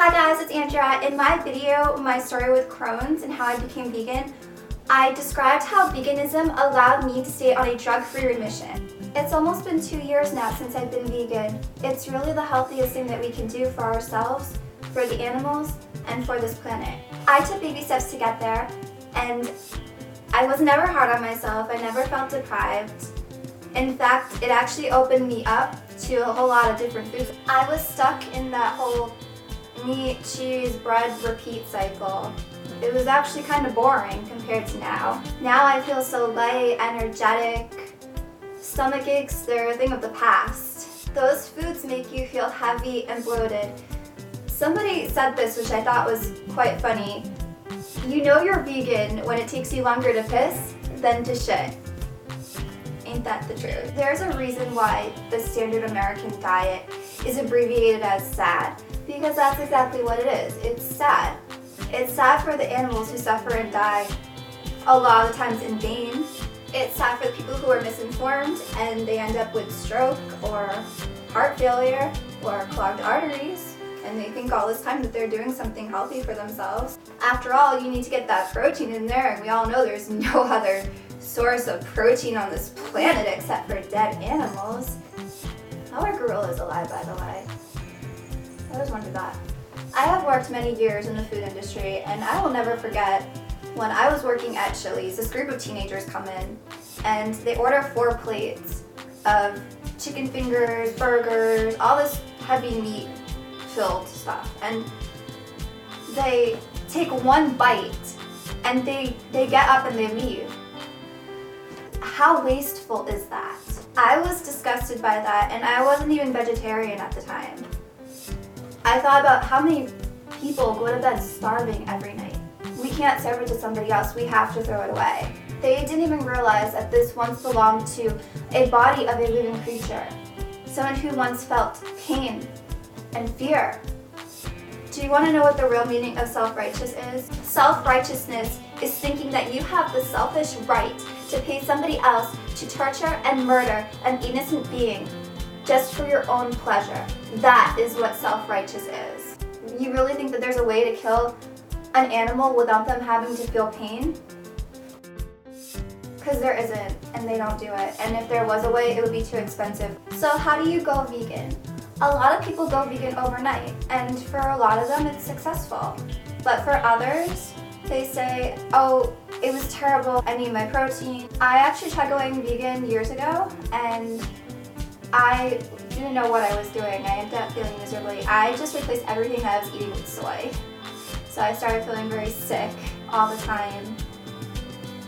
Hi guys, it's Andrea. In my video, my story with Crohn's and how I became vegan, I described how veganism allowed me to stay on a drug-free remission. It's almost been 2 years now since I've been vegan. It's really the healthiest thing that we can do for ourselves, for the animals, and for this planet. I took baby steps to get there, and I was never hard on myself. I never felt deprived. In fact, it actually opened me up to a whole lot of different foods. I was stuck in that whole meat, cheese, bread, repeat cycle. It was actually kind of boring compared to now. Now I feel so light, energetic. Stomach aches, they're a thing of the past. Those foods make you feel heavy and bloated. Somebody said this, which I thought was quite funny. You know you're vegan when it takes you longer to piss than to shit. Ain't that the truth? There's a reason why the standard American diet is abbreviated as SAD, because that's exactly what it is. It's sad. It's sad for the animals who suffer and die a lot of the times in vain. It's sad for the people who are misinformed and they end up with stroke or heart failure or clogged arteries, and they think all this time that they're doing something healthy for themselves. After all, you need to get that protein in there, and we all know there's no other source of protein on this planet except for dead animals. How are gorillas alive, by the way? I always wondered that. I have worked many years in the food industry, and I will never forget when I was working at Chili's. This group of teenagers come in and they order 4 plates of chicken fingers, burgers, all this heavy meat filled stuff, and they take one bite and they get up and they leave. How wasteful is that? I was disgusted by that, and I wasn't even vegetarian at the time. I thought about how many people go to bed starving every night. We can't serve it to somebody else, we have to throw it away. They didn't even realize that this once belonged to a body of a living creature. Someone who once felt pain and fear. Do you want to know what the real meaning of self-righteous is? Self-righteousness is thinking that you have the selfish right to pay somebody else to torture and murder an innocent being just for your own pleasure. That is what self-righteous is. You really think that there's a way to kill an animal without them having to feel pain? Because there isn't, and they don't do it. And if there was a way, it would be too expensive. So how do you go vegan? A lot of people go vegan overnight, and for a lot of them it's successful. But for others, they say, oh, it was terrible, I need my protein. I actually tried going vegan years ago, and I didn't know what I was doing. I ended up feeling miserably. I just replaced everything that I was eating with soy. So I started feeling very sick all the time.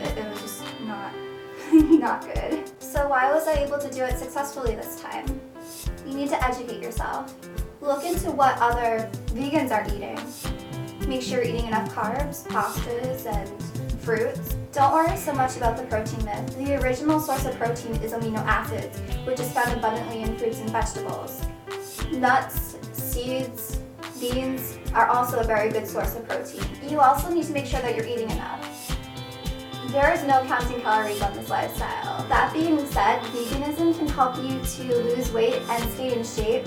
It was just not good. So why was I able to do it successfully this time? You need to educate yourself. Look into what other vegans are eating. Make sure you're eating enough carbs, pastas, and fruits. Don't worry so much about the protein myth. The original source of protein is amino acids, which is found abundantly in fruits and vegetables. Nuts, seeds, beans are also a very good source of protein. You also need to make sure that you're eating enough. There is no counting calories on this lifestyle. That being said, veganism can help you to lose weight and stay in shape,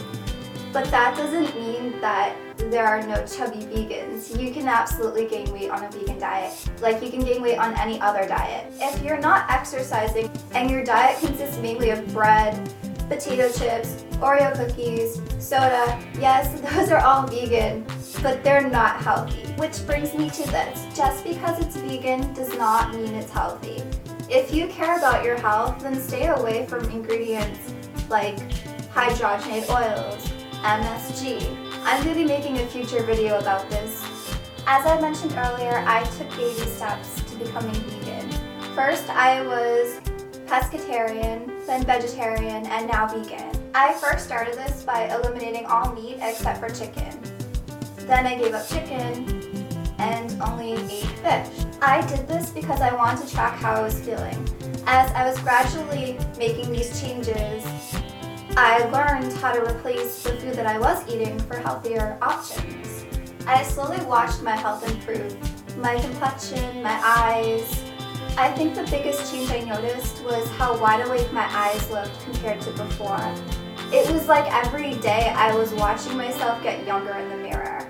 but that doesn't mean that there are no chubby vegans. You can absolutely gain weight on a vegan diet, like you can gain weight on any other diet. If you're not exercising and your diet consists mainly of bread, potato chips, Oreo cookies, soda, yes, those are all vegan, but they're not healthy. Which brings me to this. Just because it's vegan does not mean it's healthy. If you care about your health, then stay away from ingredients like hydrogenated oils, MSG. I'm going to be making a future video about this. As I mentioned earlier, I took baby steps to becoming vegan. First, I was pescatarian, then vegetarian, and now vegan. I first started this by eliminating all meat except for chicken. Then I gave up chicken and only ate fish. I did this because I wanted to track how I was feeling. As I was gradually making these changes, I learned how to replace the food that I was eating for healthier options. I slowly watched my health improve. My complexion, my eyes. I think the biggest change I noticed was how wide awake my eyes looked compared to before. It was like every day I was watching myself get younger in the mirror.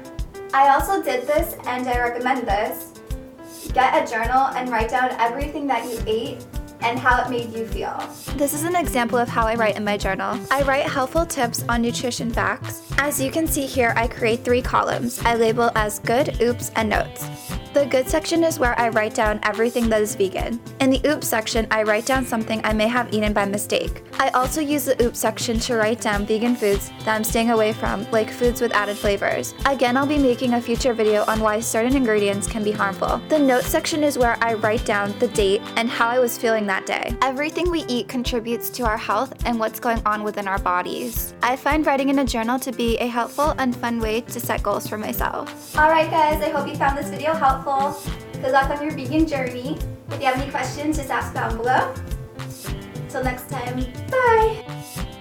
I also did this and I recommend this. Get a journal and write down everything that you ate and how it made you feel. This is an example of how I write in my journal. I write helpful tips on nutrition facts. As you can see here, I create 3 columns. I label as good, oops, and notes. The good section is where I write down everything that is vegan. In the oops section, I write down something I may have eaten by mistake. I also use the oops section to write down vegan foods that I'm staying away from, like foods with added flavors. Again, I'll be making a future video on why certain ingredients can be harmful. The notes section is where I write down the date and how I was feeling that day. Everything we eat contributes to our health and what's going on within our bodies. I find writing in a journal to be a helpful and fun way to set goals for myself. Alright guys, I hope you found this video helpful. Good luck on your vegan journey. If you have any questions, just ask down below. Till next time, bye!